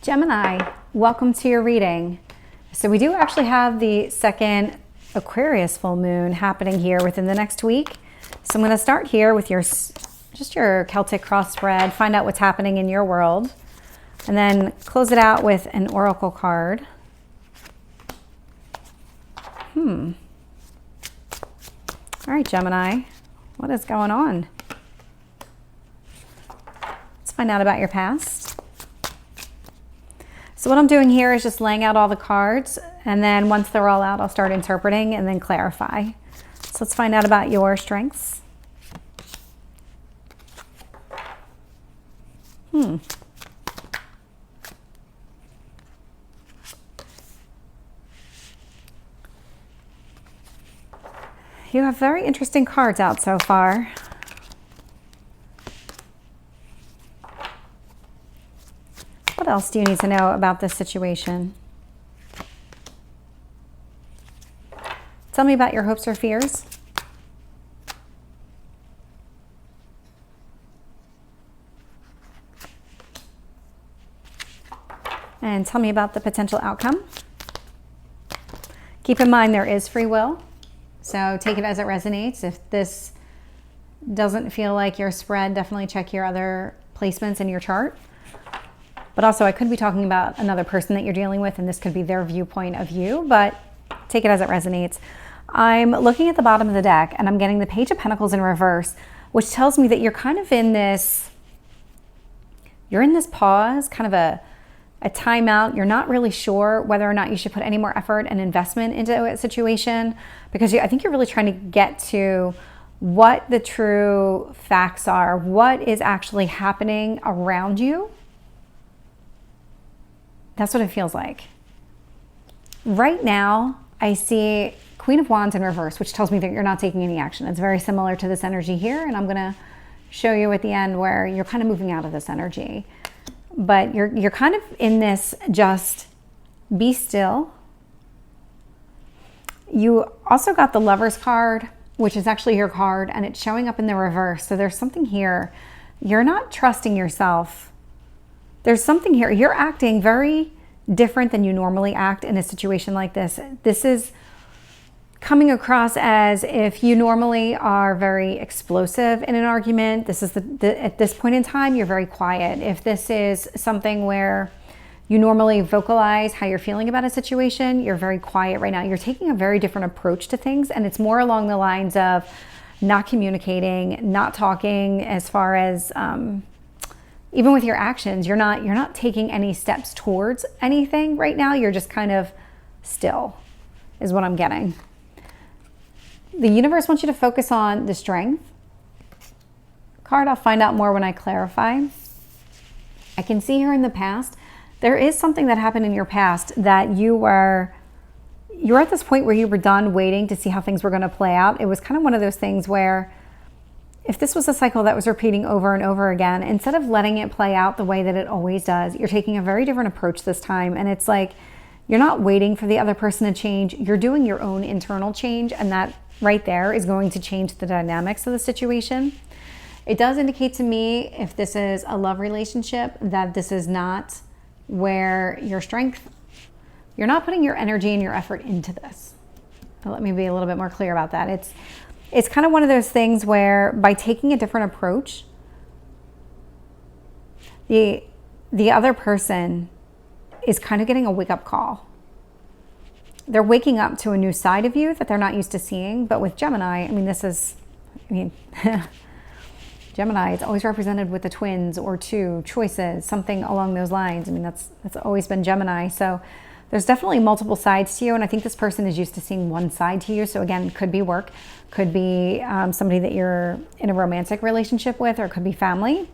Gemini, welcome to your reading. So we do actually have the second Aquarius full moon happening here within the next week. So I'm going to start here with your Celtic cross spread, find out what's happening in your world, and then close it out with an oracle card. All right, Gemini, what is going on? Let's find out about your past. So what I'm doing here is just laying out all the cards, and then once they're all out, I'll start interpreting and then clarify. So let's find out about your strengths. You have very interesting cards out so far. What else do you need to know about this situation? Tell me about your hopes or fears. And tell me about the potential outcome. Keep in mind there is free will, so take it as it resonates. If this doesn't feel like your spread, definitely check your other placements in your chart. But also, I could be talking about another person that you're dealing with, and this could be their viewpoint of you, but take it as it resonates. I'm looking at the bottom of the deck, and I'm getting the Page of Pentacles in reverse, which tells me that you're kind of in this, pause, kind of a timeout. You're not really sure whether or not you should put any more effort and investment into a situation, because I think you're really trying to get to what the true facts are, what is actually happening around you. That's what it feels like. Right now, I see Queen of Wands in reverse, which tells me that you're not taking any action. It's very similar to this energy here, and I'm going to show you at the end where you're kind of moving out of this energy. But you're kind of in this just be still. You also got the Lovers card, which is actually your card, and it's showing up in the reverse. So there's something here. You're not trusting yourself. There's something here. You're acting very different than you normally act in a situation like this. This is coming across as if you normally are very explosive in an argument. This is at this point in time, you're very quiet. If this is something where you normally vocalize how you're feeling about a situation, you're very quiet right now. You're taking a very different approach to things, and it's more along the lines of not communicating, not talking, as far as even with your actions, you're not taking any steps towards anything right now. You're just kind of still, is what I'm getting. The universe wants you to focus on the strength card. I'll find out more when I clarify. I can see here in the past, there is something that happened in your past that you're at this point where you were done waiting to see how things were going to play out. It was kind of one of those things where if this was a cycle that was repeating over and over again, instead of letting it play out the way that it always does, you're taking a very different approach this time. And it's like, you're not waiting for the other person to change. You're doing your own internal change. And that right there is going to change the dynamics of the situation. It does indicate to me, if this is a love relationship, that this is not where your strength, you're not putting your energy and your effort into this. Let me be a little bit more clear about that. It's kind of one of those things where by taking a different approach, the other person is kind of getting a wake-up call. They're waking up to a new side of you that they're not used to seeing. But with Gemini, Gemini, it's always represented with the twins or two choices, something along those lines. That's always been Gemini. So there's definitely multiple sides to you, and I think this person is used to seeing one side to you. So again, could be work, could be somebody that you're in a romantic relationship with, or it could be family.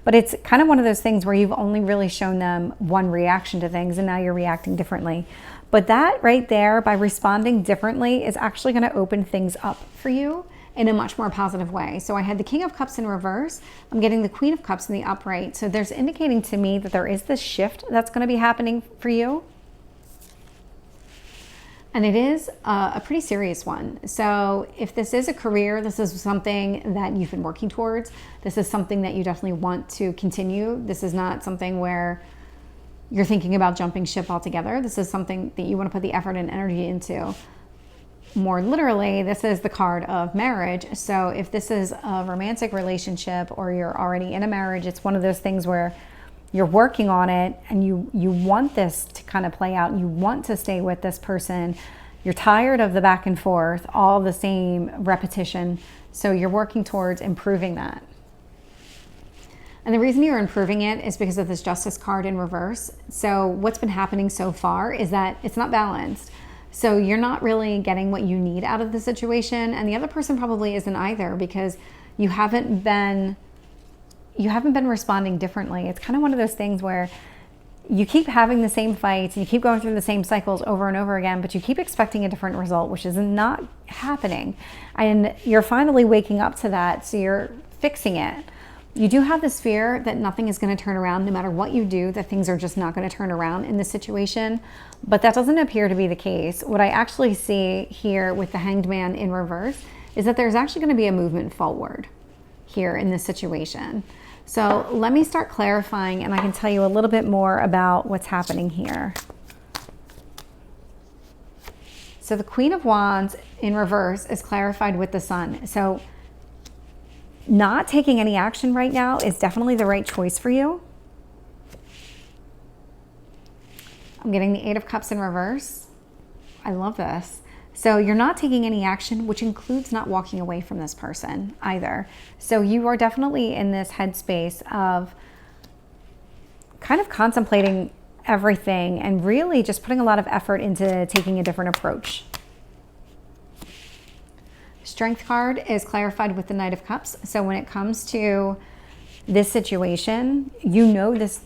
But it's kind of one of those things where you've only really shown them one reaction to things, and now you're reacting differently. But that right there, by responding differently, is actually going to open things up for you in a much more positive way. So I had the King of Cups in reverse. I'm getting the Queen of Cups in the upright. So there's indicating to me that there is this shift that's going to be happening for you. And it is a pretty serious one. So if this is a career, this is something that you've been working towards. This is something that you definitely want to continue. This is not something where you're thinking about jumping ship altogether. This is something that you want to put the effort and energy into. More literally, this is the card of marriage. So if this is a romantic relationship or you're already in a marriage, it's one of those things where you're working on it and you want this to kind of play out. You want to stay with this person. You're tired of the back and forth, all the same repetition. So you're working towards improving that. And the reason you're improving it is because of this Justice card in reverse. So what's been happening so far is that it's not balanced. So you're not really getting what you need out of the situation. And the other person probably isn't either, because you haven't been responding differently. It's kind of one of those things where you keep having the same fights and you keep going through the same cycles over and over again, but you keep expecting a different result, which is not happening. And you're finally waking up to that, so you're fixing it. You do have this fear that nothing is going to turn around no matter what you do, that things are just not going to turn around in this situation, but that doesn't appear to be the case. What I actually see here with the Hanged Man in reverse is that there's actually going to be a movement forward here in this situation. So let me start clarifying and I can tell you a little bit more about what's happening here. So the Queen of Wands in reverse is clarified with the Sun. So not taking any action right now is definitely the right choice for you. I'm getting the Eight of Cups in reverse. I love this. So you're not taking any action, which includes not walking away from this person either. So you are definitely in this headspace of kind of contemplating everything and really just putting a lot of effort into taking a different approach. Strength card is clarified with the Knight of Cups. So when it comes to this situation, you know this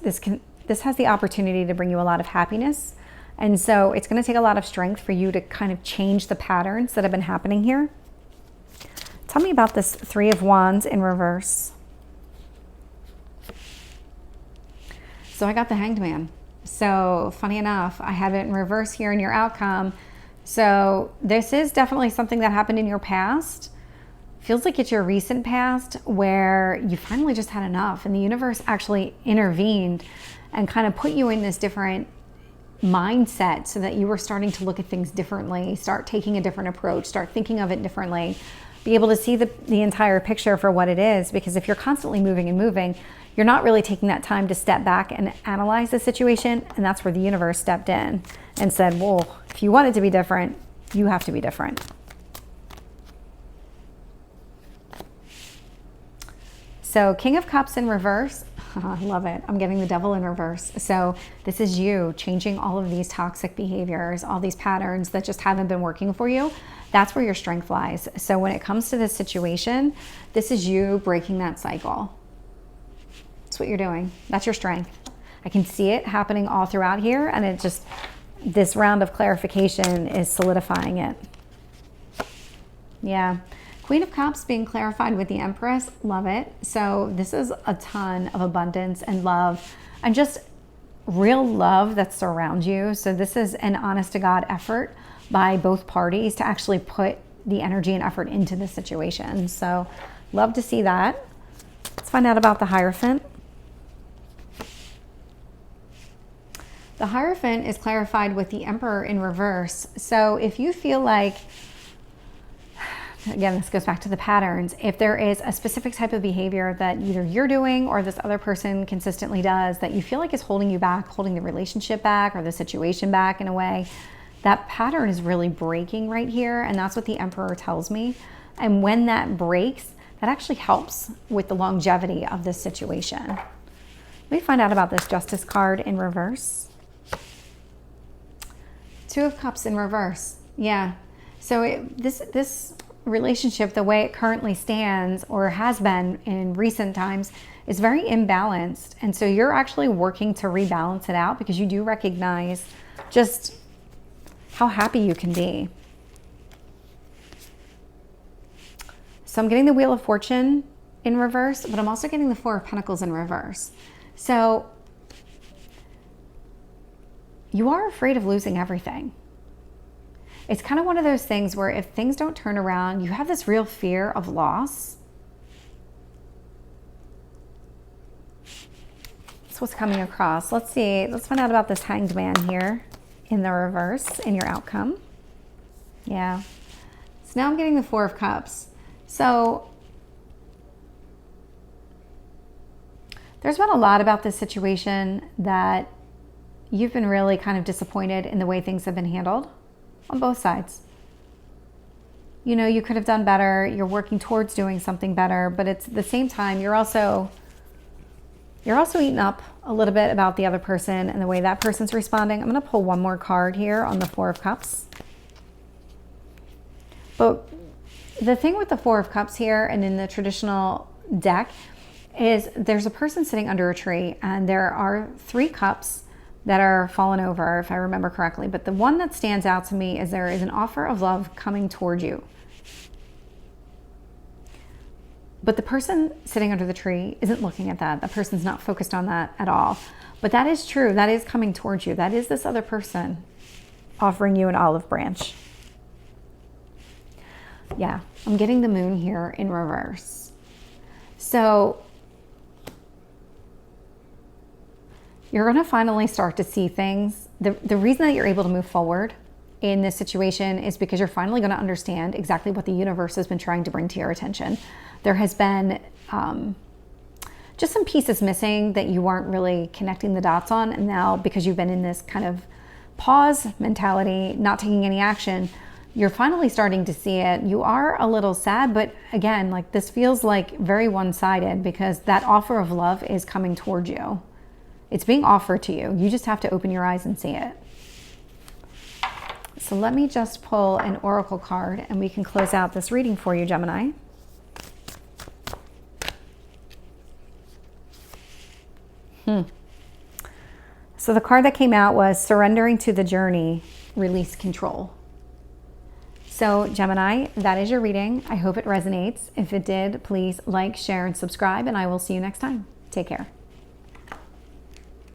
has the opportunity to bring you a lot of happiness. And so it's going to take a lot of strength for you to kind of change the patterns that have been happening here. Tell me about this Three of Wands in reverse. So I got the Hanged Man. So funny enough, I have it in reverse here in your outcome. So this is definitely something that happened in your past. Feels like it's your recent past where you finally just had enough and the universe actually intervened and kind of put you in this different mindset so that you were starting to look at things differently, start taking a different approach, start thinking of it differently, be able to see the entire picture for what it is. Because if you're constantly moving and moving, you're not really taking that time to step back and analyze the situation. And that's where the universe stepped in and said, well, if you want it to be different, you have to be different. So King of Cups in reverse. I love it. I'm getting the Devil in reverse. So this is you changing all of these toxic behaviors, all these patterns that just haven't been working for you. That's where your strength lies. So when it comes to this situation, this is you breaking that cycle. That's what you're doing. That's your strength. I can see it happening all throughout here, and it just, this round of clarification is solidifying it. Yeah. Queen of Cups being clarified with the Empress. Love it. So this is a ton of abundance and love and just real love that surrounds you. So this is an honest to God effort by both parties to actually put the energy and effort into this situation. So love to see that. Let's find out about the Hierophant. The Hierophant is clarified with the Emperor in reverse. So if you feel like, again, this goes back to the patterns. If there is a specific type of behavior that either you're doing or this other person consistently does that you feel like is holding you back, holding the relationship back or the situation back in a way, that pattern is really breaking right here. And that's what the Emperor tells me. And when that breaks, that actually helps with the longevity of this situation. Let me find out about this Justice card in reverse. Two of Cups in reverse. Yeah. So this relationship, the way it currently stands or has been in recent times, is very imbalanced. And so you're actually working to rebalance it out because you do recognize just how happy you can be. So I'm getting the Wheel of Fortune in reverse, but I'm also getting the Four of Pentacles in reverse. So you are afraid of losing everything. It's kind of one of those things where if things don't turn around, you have this real fear of loss. what's coming across. Let's see. Let's find out about this Hanged Man here in the reverse in your outcome. Yeah. So now I'm getting the Four of Cups. So there's been a lot about this situation that you've been really kind of disappointed in the way things have been handled on both sides. You know, you could have done better. You're working towards doing something better, but it's at the same time, you're also eating up a little bit about the other person and the way that person's responding. I'm going to pull one more card here on the Four of Cups. But the thing with the Four of Cups here and in the traditional deck is there's a person sitting under a tree and there are 3 cups that are fallen over, if I remember correctly. But the one that stands out to me is there is an offer of love coming toward you. But the person sitting under the tree isn't looking at that. The person's not focused on that at all. But that is true. That is coming towards you. That is this other person offering you an olive branch. Yeah, I'm getting the moon here in reverse. So you're going to finally start to see things. The reason that you're able to move forward in this situation is because you're finally going to understand exactly what the universe has been trying to bring to your attention. There has been just some pieces missing that you weren't really connecting the dots on. And now because you've been in this kind of pause mentality, not taking any action, you're finally starting to see it. You are a little sad, but again, like this feels like very one-sided because that offer of love is coming towards you. It's being offered to you. You just have to open your eyes and see it. So let me just pull an oracle card and we can close out this reading for you, Gemini. So the card that came out was surrendering to the journey, release control. So Gemini, that is your reading. I hope it resonates. If it did, please like, share, and subscribe, and I will see you next time. Take care.